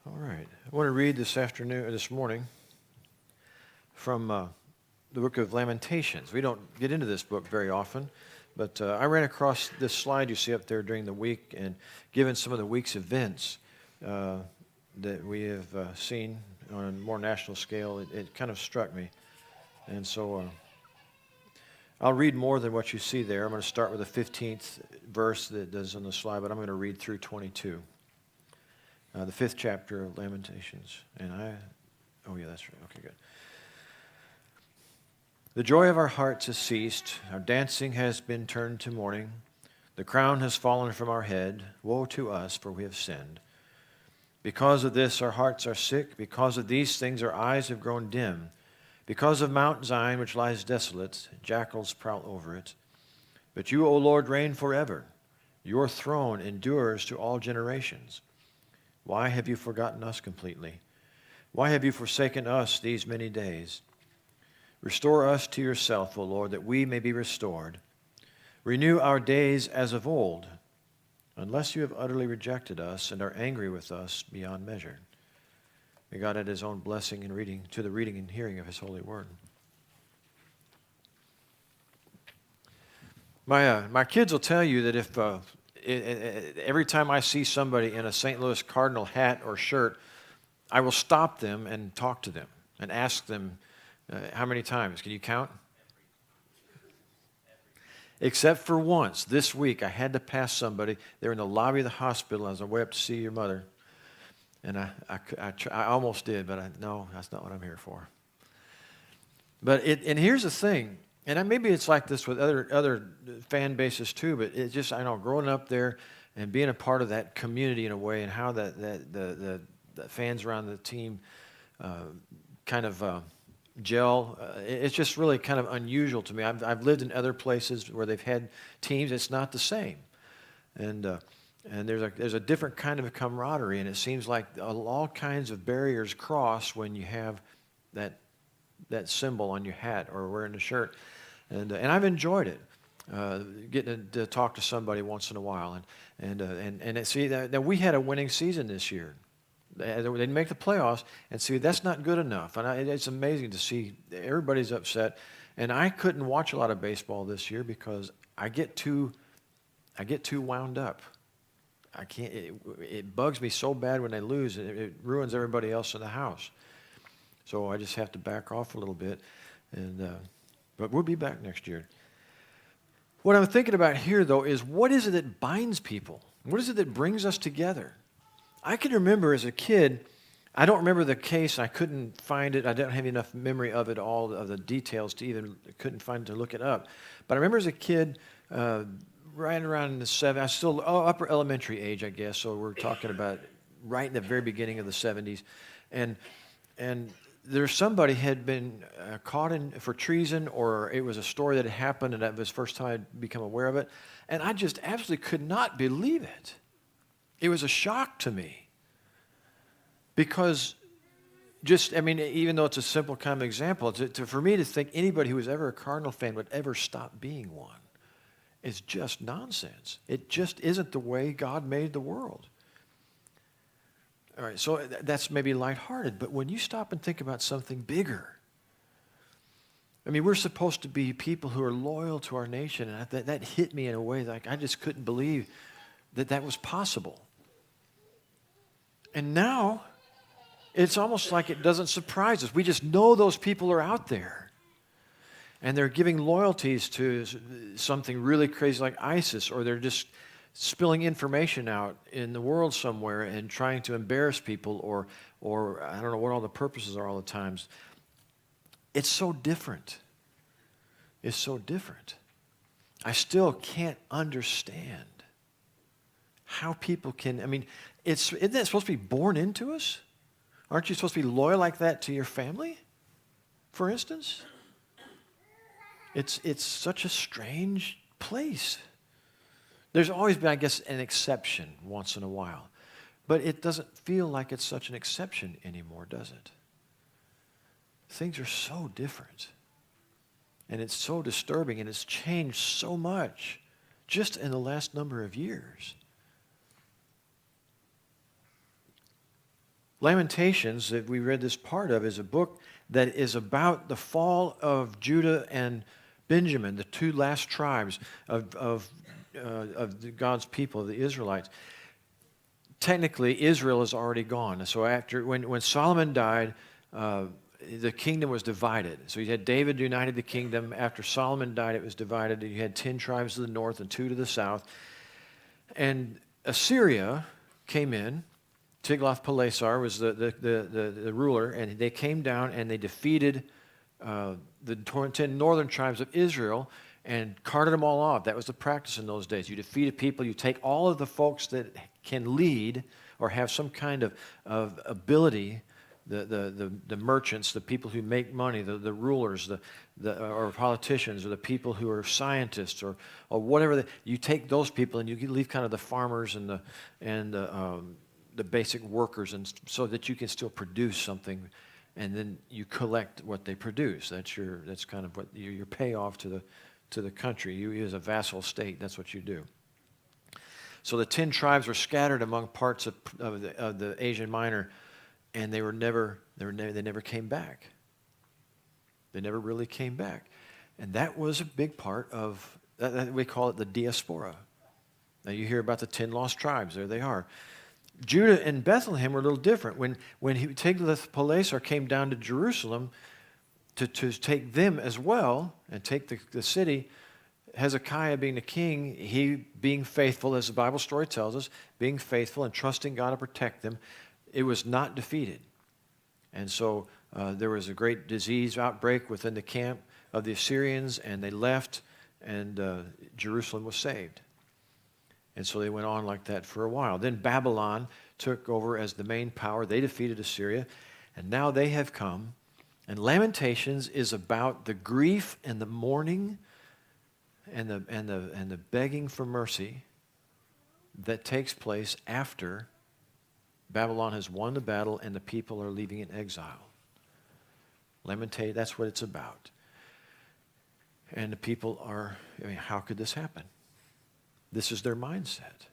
All right. I want to read this morning, from the book of Lamentations. We don't get into this book very often, but I ran across this slide you see up there during the week, and given some of the week's events that we have seen on a more national scale, it kind of struck me. And so I'll read more than what you see there. I'm going to start with the 15th verse that is on the slide, but I'm going to read through 22. The 5th chapter of Lamentations. Oh yeah, that's right. Okay, good. The joy of our hearts has ceased. Our dancing has been turned to mourning. The crown has fallen from our head. Woe to us, for we have sinned. Because of this, our hearts are sick. Because of these things, our eyes have grown dim. Because of Mount Zion, which lies desolate, jackals prowl over it. But you, O Lord, reign forever. Your throne endures to all generations. Why have you forgotten us completely? Why have you forsaken us these many days? Restore us to yourself, O Lord, that we may be restored. Renew our days as of old, unless you have utterly rejected us and are angry with us beyond measure. May God add his own blessing in reading to the reading and hearing of his holy word. My kids will tell you that if every time I see somebody in a St. Louis Cardinal hat or shirt, I will stop them and talk to them and ask them, how many times? Can you count? Except for once. This week, I had to pass somebody. They were in the lobby of the hospital. I was on the way up to see your mother. And I almost did, but no, that's not what I'm here for. And here's the thing. And maybe it's like this with other fan bases too, but it's just, I know, growing up there and being a part of that community in a way, and how the fans around the team kind of gel, it's just really kind of unusual to me. I've lived in other places where they've had teams. It's not the same. And there's a different kind of camaraderie, and it seems like all kinds of barriers cross when you have that symbol on your hat or wearing the shirt. And I've enjoyed it, getting to talk to somebody once in a while. And see, that we had a winning season this year. They didn't make the playoffs, and see, that's not good enough. And it's amazing to see everybody's upset. And I couldn't watch a lot of baseball this year because I get too wound up. I can't. It bugs me so bad when they lose, and it ruins everybody else in the house. So I just have to back off a little bit, but we'll be back next year. What I'm thinking about here, though, is what is it that binds people? What is it that brings us together? I can remember as a kid, I don't remember the case. I couldn't find it. I don't have enough memory of it all, of the details couldn't find to look it up. But I remember as a kid, right around in the 70s, I was still upper elementary age, I guess, so we're talking about right in the very beginning of the 70s. And there's somebody had been caught for treason, or it was a story that had happened, and that was the first time I'd become aware of it. And I just absolutely could not believe it. It was a shock to me. Because even though it's a simple kind of example, for me to think anybody who was ever a Cardinal fan would ever stop being one is just nonsense. It just isn't the way God made the world. All right, so that's maybe lighthearted, but when you stop and think about something bigger, we're supposed to be people who are loyal to our nation, and that hit me in a way like I just couldn't believe that was possible. And now, it's almost like it doesn't surprise us. We just know those people are out there, and they're giving loyalties to something really crazy like ISIS, or they're just spilling information out in the world somewhere and trying to embarrass people, or I don't know what all the purposes are all the times. It's so different. It's so different. I still can't understand how people can, isn't that supposed to be born into us? Aren't you supposed to be loyal like that to your family, for instance? It's such a strange place. There's always been, I guess, an exception once in a while. But it doesn't feel like it's such an exception anymore, does it? Things are so different. And it's so disturbing, and it's changed so much just in the last number of years. Lamentations, that we read this part of, is a book that is about the fall of Judah and Benjamin, the two last tribes of God's people, the Israelites. Technically, Israel is already gone. So after when Solomon died, the kingdom was divided. So you had David united the kingdom. After Solomon died, it was divided. You had 10 tribes to the north and 2 to the south. And Assyria came in. Tiglath-Pileser was the ruler, and they came down and they defeated the 10 northern tribes of Israel and carted them all off. That was the practice in those days. You defeat a people, you take all of the folks that can lead or have some kind of ability, the merchants, the people who make money, the rulers, or politicians, or the people who are scientists, or whatever. You take those people and you leave kind of the farmers and the basic workers, and so that you can still produce something, and then you collect what they produce. That's kind of what your payoff to the country. You as a vassal state, that's what you do. So the 10 tribes were scattered among parts of the Asian Minor, and they never came back. They never really came back, and that was a big part of that. We call it the diaspora. Now you hear about the 10 lost tribes. There they are. Judah and Bethlehem were a little different. When Tiglath-Pileser came down to Jerusalem to take them as well and take the city, Hezekiah being the king, he being faithful, as the Bible story tells us, being faithful and trusting God to protect them, it was not defeated. And so there was a great disease outbreak within the camp of the Assyrians, and they left, and Jerusalem was saved. And so they went on like that for a while. Then Babylon took over as the main power. They defeated Assyria, and now they have come. And Lamentations is about the grief and the mourning and the begging for mercy that takes place after Babylon has won the battle and the people are leaving in exile. That's what it's about. And the people are, how could this happen? This is their mindset.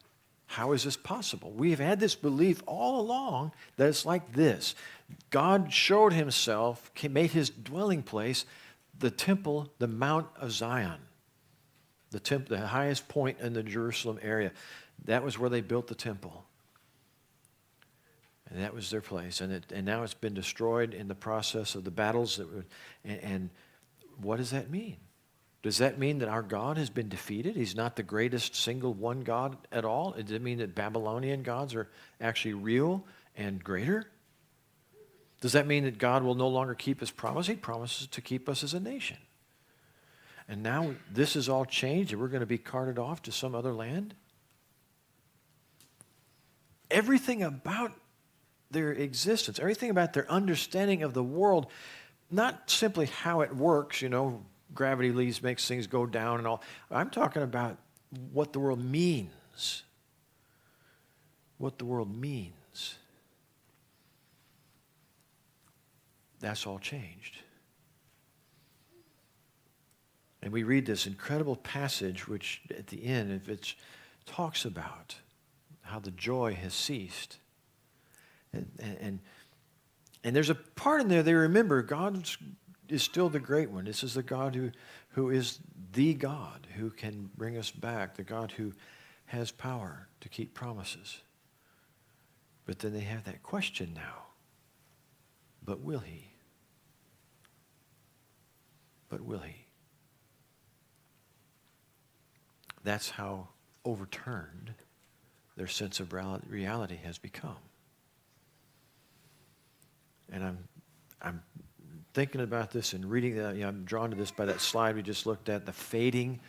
How is this possible? We have had this belief all along that it's like this. God showed himself, made his dwelling place, the temple, the Mount of Zion, the highest point in the Jerusalem area. That was where they built the temple. And that was their place. And now it's been destroyed in the process of the battles. And what does that mean? Does that mean that our God has been defeated? He's not the greatest single one God at all? Does it mean that Babylonian gods are actually real and greater? Does that mean that God will no longer keep his promise? He promises to keep us as a nation. And now this is all changed and we're going to be carted off to some other land? Everything about their existence, everything about their understanding of the world, not simply how it works, gravity makes things go down and all. I'm talking about what the world means. What the world means. That's all changed. And we read this incredible passage, which at the end, it talks about how the joy has ceased. And there's a part in there they remember God is still the great one. This is the God who is the God who can bring us back, the God who has power to keep promises. But then they have that question now. But will he? But will he? That's how overturned their sense of reality has become. And I'm thinking about this and reading that. I'm drawn to this by that slide we just looked at, the fading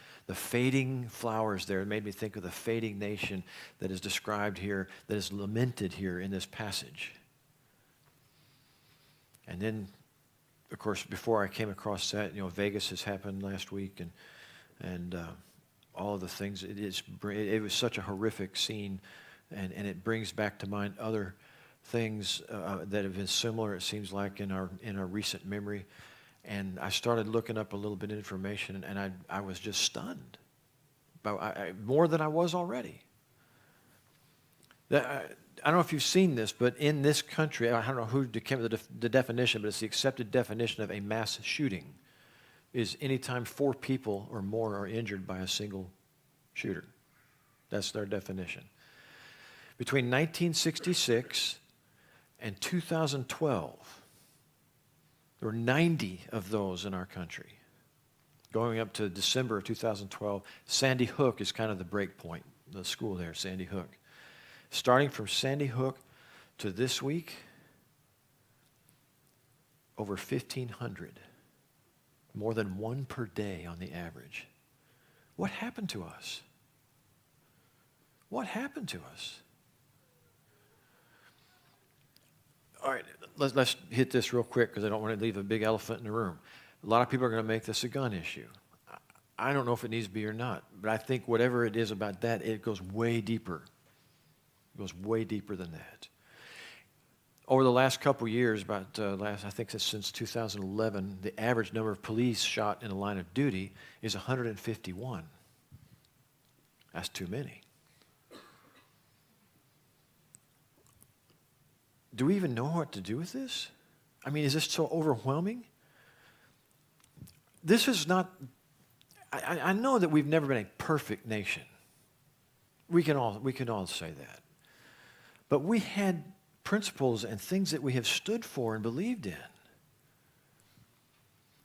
flowers there. It made me think of the fading nation that is described here, that is lamented here in this passage. And then, of course, before I came across that, Vegas has happened last week, and all of the things. It was such a horrific scene, and it brings back to mind other things that have been similar, it seems like, in our recent memory. And I started looking up a little bit of information, and I was just stunned, more than I was already. I don't know if you've seen this, but in this country, I don't know who came up with the definition, but it's the accepted definition of a mass shooting is anytime 4 people or more are injured by a single shooter. That's their definition. Between 1966 and 2012, there were 90 of those in our country. Going up to December of 2012, Sandy Hook is kind of the break point, the school there, Sandy Hook. Starting from Sandy Hook to this week, over 1,500. More than 1 per day on the average. What happened to us? What happened to us? All right, let's hit this real quick because I don't want to leave a big elephant in the room. A lot of people are going to make this a gun issue. I don't know if it needs to be or not, but I think whatever it is about that, it goes way deeper. It goes way deeper than that. Over the last couple years, I think since 2011, the average number of police shot in the line of duty is 151. That's too many. Do we even know what to do with this? I mean, is this so overwhelming? This is not, I know that we've never been a perfect nation. We can all say that. But we had principles and things that we have stood for and believed in.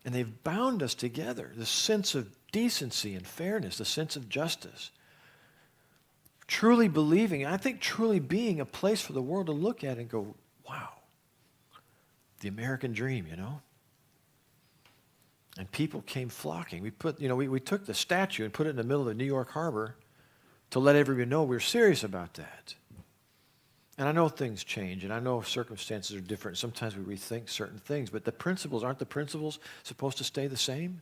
And they've bound us together. The sense of decency and fairness, the sense of justice. Truly believing, I think truly being a place for the world to look at and go, wow, the American dream, you know? And people came flocking. We took the statue and put it in the middle of the New York Harbor to let everyone know we were serious about that. And I know things change, and I know circumstances are different. Sometimes we rethink certain things, but aren't the principles supposed to stay the same?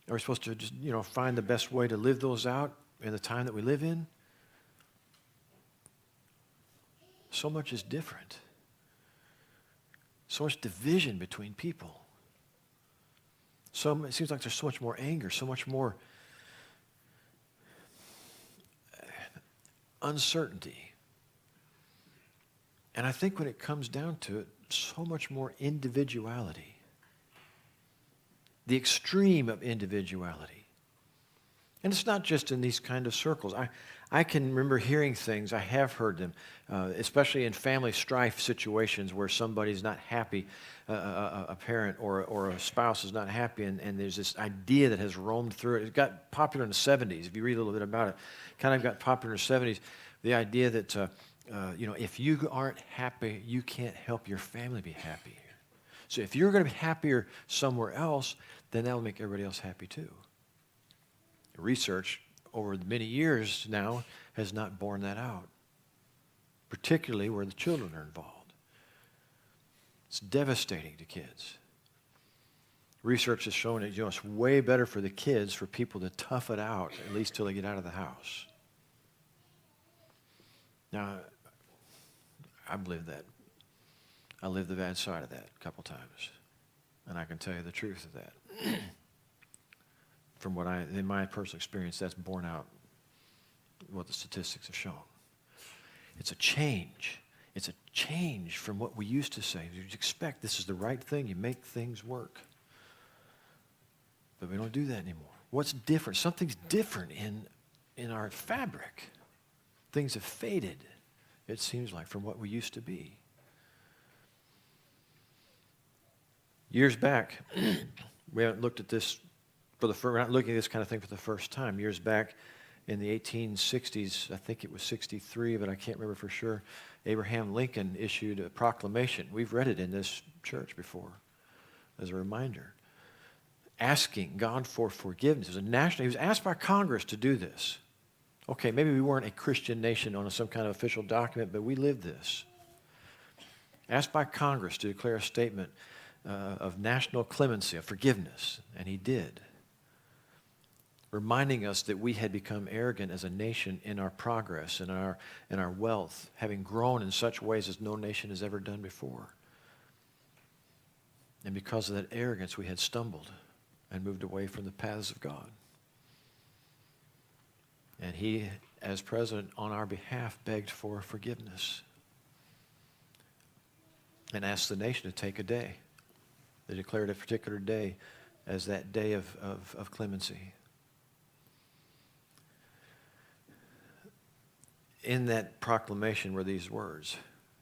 Are we supposed to just, find the best way to live those out in the time that we live in? So much is different. So much division between people. It seems like there's so much more anger, so much more uncertainty. And I think when it comes down to it, so much more individuality. The extreme of individuality. And it's not just in these kind of circles. I can remember hearing things, I have heard them, especially in family strife situations where somebody's not happy, a parent or a spouse is not happy, and there's this idea that has roamed through it. It got popular in the 70s. If you read a little bit about it, kind of got popular in the 70s. The idea that, if you aren't happy, you can't help your family be happy. So if you're going to be happier somewhere else, then that will make everybody else happy too. Research over many years now has not borne that out, particularly where the children are involved. It's devastating to kids. Research has shown that it's way better for the kids for people to tough it out, at least till they get out of the house. Now, I've lived that. I lived the bad side of that a couple times, and I can tell you the truth of that. From in my personal experience, that's borne out what the statistics have shown. It's a change. It's a change from what we used to say. You expect this is the right thing. You make things work. But we don't do that anymore. What's different? Something's different in our fabric. Things have faded, it seems like, from what we used to be. Years back, we haven't looked at this we're not looking at this kind of thing for the first time. Years back in the 1860s, I think it was 63, but I can't remember for sure, Abraham Lincoln issued a proclamation. We've read it in this church before as a reminder. Asking God for forgiveness. He was asked by Congress to do this. Okay, maybe we weren't a Christian nation on some kind of official document, but we lived this. Asked by Congress to declare a statement of national clemency, of forgiveness, and he did. Reminding us that we had become arrogant as a nation in our progress and our wealth, having grown in such ways as no nation has ever done before. And because of that arrogance, we had stumbled and moved away from the paths of God. And he as president, on our behalf, begged for forgiveness and asked the nation to take a day. They declared a particular day as that day of clemency. In that proclamation were these words,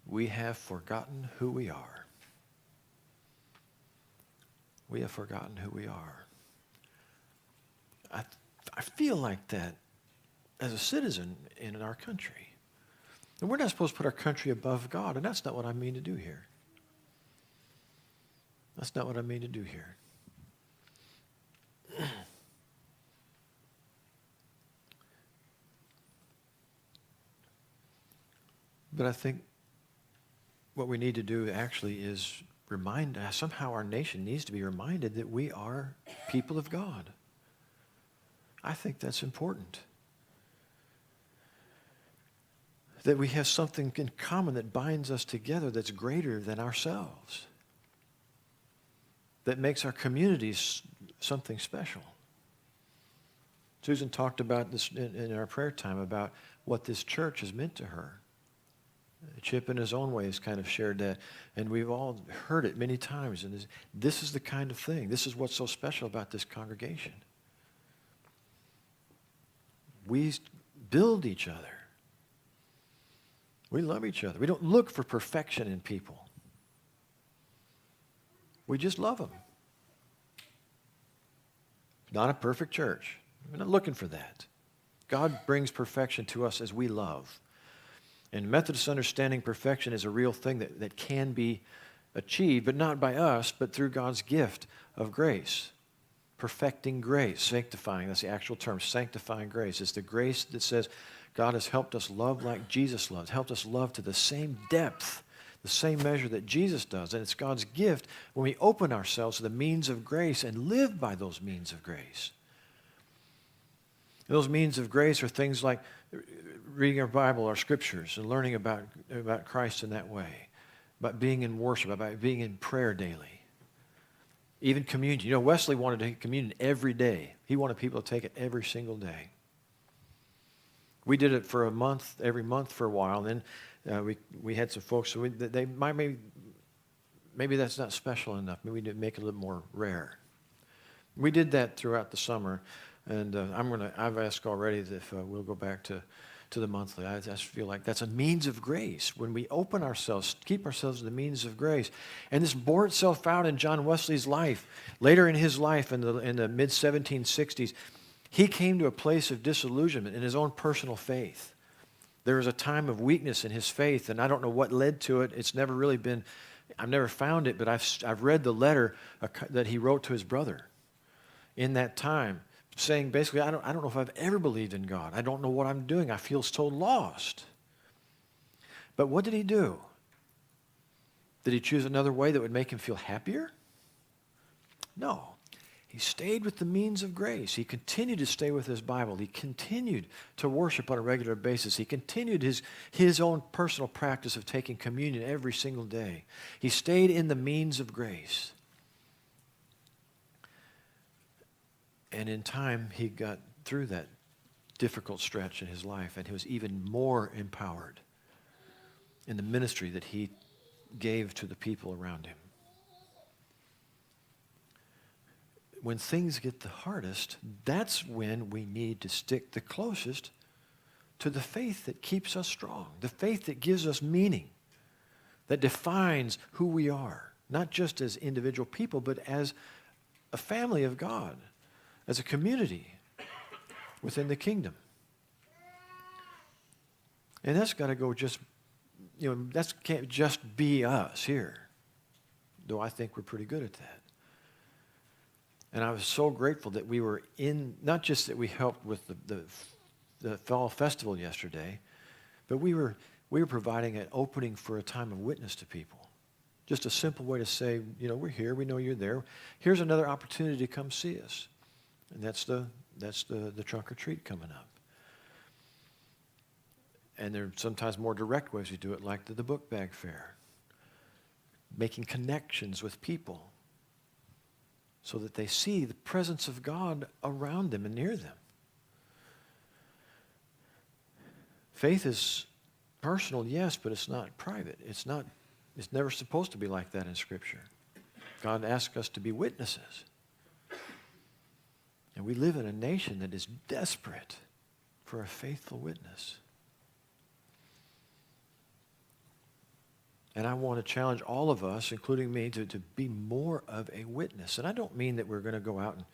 "We have forgotten who we are." We have forgotten who we are. I feel like that as a citizen in our country. And we're not supposed to put our country above God, and that's not what I mean to do here. That's not what I mean to do here. But I think what we need to do actually is remind us, somehow our nation needs to be reminded that we are people of God. I think that's important. That we have something in common that binds us together that's greater than ourselves. That makes our communities something special. Susan talked about this in our prayer time, about what this church has meant to her. Chip in his own way has kind of shared that, and we've all heard it many times. And this is the kind of thing, this is what's so special about this congregation. We build each other. We love each other. We don't look for perfection in people. We just love them. Not a perfect church. We're not looking for that. God brings perfection to us as we love. And Methodist understanding perfection is a real thing that can be achieved, but not by us, but through God's gift of grace. Perfecting grace, sanctifying, that's the actual term, sanctifying grace. It's the grace that says God has helped us love like Jesus loves, helped us love to the same depth, the same measure that Jesus does. And it's God's gift when we open ourselves to the means of grace and live by those means of grace. And those means of grace are things like reading our Bible, our scriptures, and learning about Christ in that way, about being in worship, about being in prayer daily. Even communion. You know, Wesley wanted to take communion every day. He wanted people to take it every single day. We did it for a month, every month for a while, and then we had some folks, so they might maybe that's not special enough. Maybe we need to make it a little more rare. We did that throughout the summer, and I've asked already if we'll go back to the monthly. I just feel like that's a means of grace. When we open ourselves, keep ourselves in the means of grace. And this bore itself out in John Wesley's life. Later in his life, in the mid-1760s, he came to a place of disillusionment in his own personal faith. There was a time of weakness in his faith, and I don't know what led to it. It's never really been, I've never found it, but I've read the letter that he wrote to his brother in that time, saying basically, I don't know if I've ever believed in God. I don't know what I'm doing. I feel so lost. But what did he do? Did he choose another way that would make him feel happier? No. He stayed with the means of grace. He continued to stay with his Bible. He continued to worship on a regular basis. He continued his own personal practice of taking communion every single day. He stayed in the means of grace. And in time, he got through that difficult stretch in his life, and he was even more empowered in the ministry that he gave to the people around him. When things get the hardest, that's when we need to stick the closest to the faith that keeps us strong, the faith that gives us meaning, that defines who we are, not just as individual people, but as a family of God, as a community within the kingdom. And that's got to go just, that can't just be us here, though I think we're pretty good at that. And I was so grateful that we were in, not just that we helped with the fall festival yesterday, but we were providing an opening for a time of witness to people. Just a simple way to say, we're here, we know you're there. Here's another opportunity to come see us. And that's the trunk or treat coming up. And there are sometimes more direct ways we do it, like the book bag fair. Making connections with people so that they see the presence of God around them and near them. Faith is personal, yes, but it's not private. It's never supposed to be like that in Scripture. God asks us to be witnesses. And we live in a nation that is desperate for a faithful witness. And I want to challenge all of us, including me, to be more of a witness. And I don't mean that we're going to go out and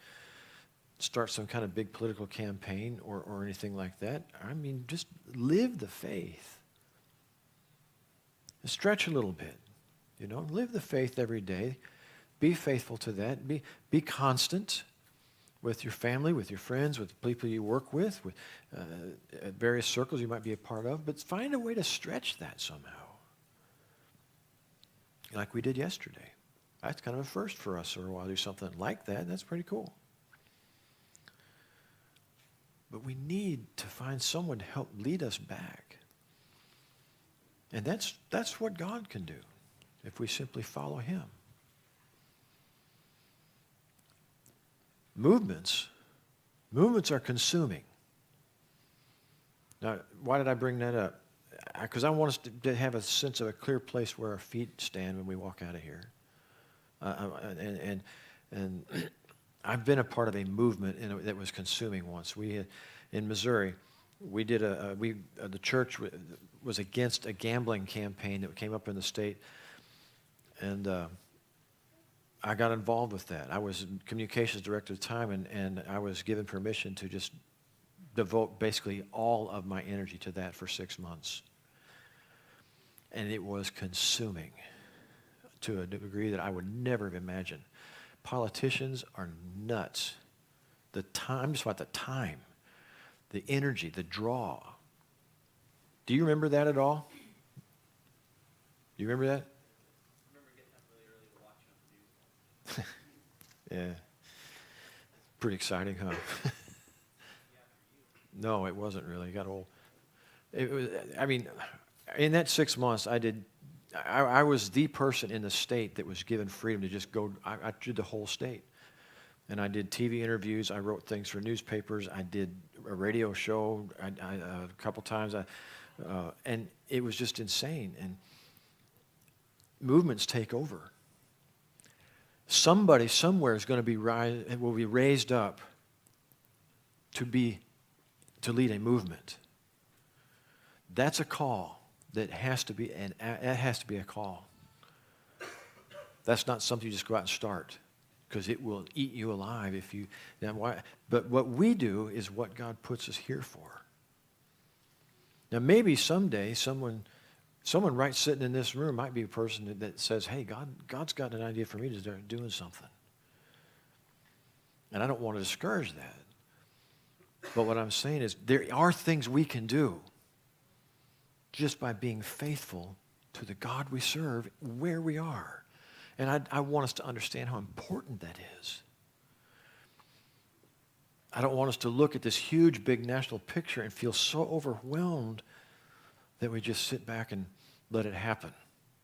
start some kind of big political campaign or anything like that. I mean, just live the faith. Stretch a little bit. Live the faith every day. Be faithful to that. Be constant with your family, with your friends, with the people you work with various circles you might be a part of. But find a way to stretch that somehow. Like we did yesterday. That's kind of a first for us for a while. Do something like that. That's pretty cool. But we need to find someone to help lead us back. And that's what God can do if we simply follow him. Movements are consuming. Now, why did I bring that up? Because I want us to have a sense of a clear place where our feet stand when we walk out of here. And I've been a part of a movement that was consuming once. We had, in Missouri, we did the church was against a gambling campaign that came up in the state, and I got involved with that. I was communications director at the time, and I was given permission to just devote basically all of my energy to that for 6 months. And it was consuming to a degree that I would never have imagined. Politicians are nuts. Just about the time, the energy, the draw. Do you remember that at all? Do you remember that? I remember getting up really early to watch on the news. Yeah. Pretty exciting, huh? No, it wasn't really. It got old. It was, in that 6 months, I was the person in the state that was given freedom to just go. I did the whole state. And I did TV interviews. I wrote things for newspapers. I did a radio show a couple times. And it was just insane. And movements take over. Somebody somewhere is going to will be raised up to lead a movement. That's a call that has to be, it has to be a call. That's not something you just go out and start, because it will eat you alive if you. But what we do is what God puts us here for. Now, maybe someday someone right sitting in this room might be a person that says, "Hey, God's got an idea for me to start doing something," and I don't want to discourage that. But what I'm saying is there are things we can do just by being faithful to the God we serve where we are. And I want us to understand how important that is. I don't want us to look at this huge, big national picture and feel so overwhelmed that we just sit back and let it happen,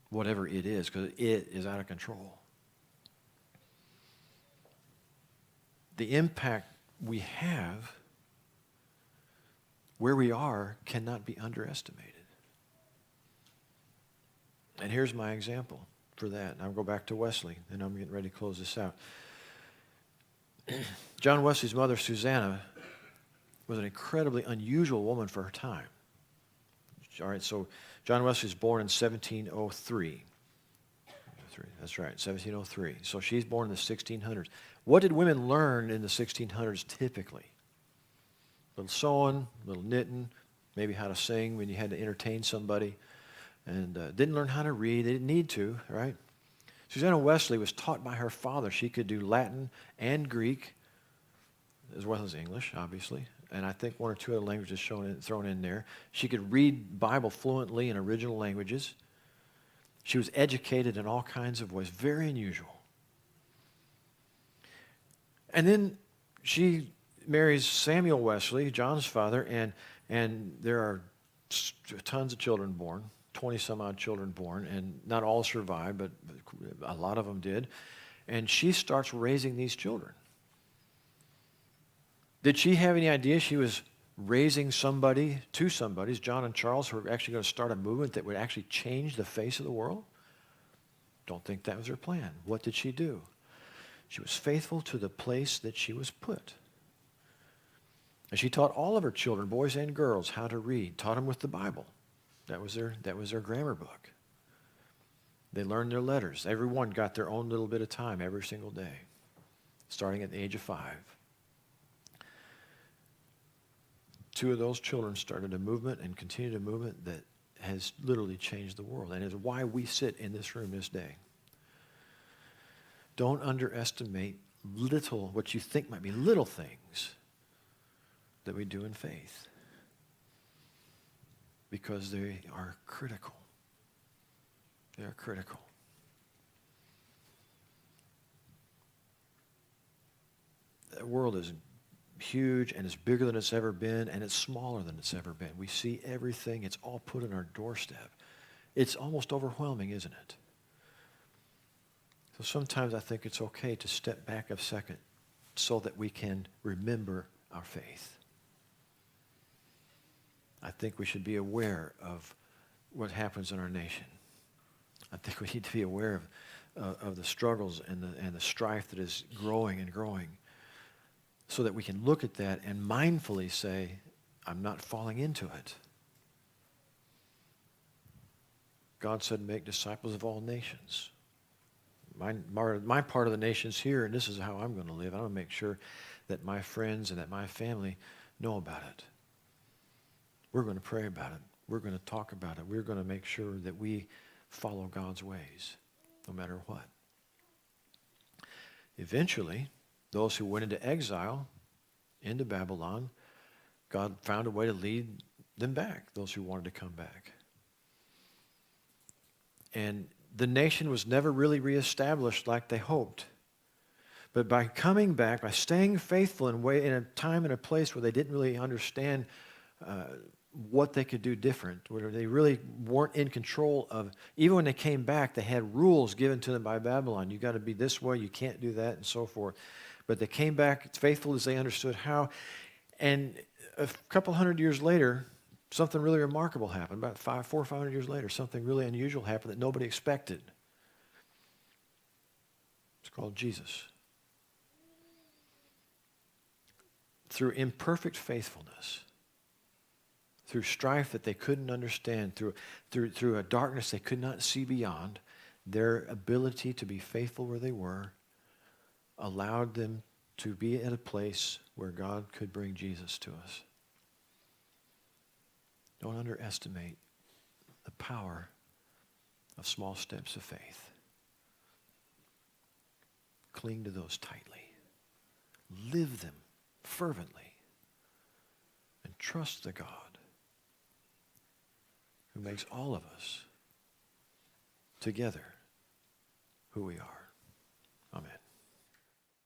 whatever it is, because it is out of control. The impact we have where we are cannot be underestimated. And here's my example for that. And I'll go back to Wesley, and I'm getting ready to close this out. John Wesley's mother, Susanna, was an incredibly unusual woman for her time. All right, so John Wesley was born in 1703. That's right, 1703. So she's born in the 1600s. What did women learn in the 1600s typically? A little sewing, a little knitting, maybe how to sing when you had to entertain somebody. And didn't learn how to read. They didn't need to, right? Susanna Wesley was taught by her father. She could do Latin and Greek, as well as English, obviously. And I think one or two other languages thrown in there. She could read Bible fluently in original languages. She was educated in all kinds of ways. Very unusual. And then she marries Samuel Wesley, John's father, and there are tons of children born. 20-some-odd children born, and not all survived, but a lot of them did. And she starts raising these children. Did she have any idea she was raising somebody, two somebodies, John and Charles, who are actually going to start a movement that would actually change the face of the world? Don't think that was her plan. What did she do? She was faithful to the place that she was put. And she taught all of her children, boys and girls, how to read, taught them with the Bible. That was their grammar book. They learned their letters. Everyone got their own little bit of time every single day, starting at the age of 5. Two of those children started a movement and continued a movement that has literally changed the world and is why we sit in this room this day. Don't underestimate what you think might be little things that we do in faith, because they are critical. They are critical. The world is huge, and it's bigger than it's ever been, and it's smaller than it's ever been. We see everything. It's all put on our doorstep. It's almost overwhelming, isn't it? So sometimes I think it's okay to step back a second so that we can remember our faith. I think we should be aware of what happens in our nation. I think we need to be aware of the struggles and the strife that is growing and growing, so that we can look at that and mindfully say, I'm not falling into it. God said, make disciples of all nations. My part of the nation's here, and this is how I'm going to live. I'm going to make sure that my friends and that my family know about it. We're going to pray about it. We're going to talk about it. We're going to make sure that we follow God's ways, no matter what. Eventually, those who went into exile, into Babylon, God found a way to lead them back, those who wanted to come back. And the nation was never really reestablished like they hoped. But by coming back, by staying faithful in a time and a place where they didn't really understand what they could do different, where they really weren't in control of, even when they came back, they had rules given to them by Babylon. You got to be this way, you can't do that, and so forth. But they came back faithful as they understood how. And a couple hundred years later, something really remarkable happened. About 400 or 500 years later, something really unusual happened that nobody expected. It's called Jesus. Through imperfect faithfulness, through strife that they couldn't understand, through a darkness they could not see beyond, their ability to be faithful where they were allowed them to be at a place where God could bring Jesus to us. Don't underestimate the power of small steps of faith. Cling to those tightly. Live them fervently. And trust the God who makes all of us together who we are.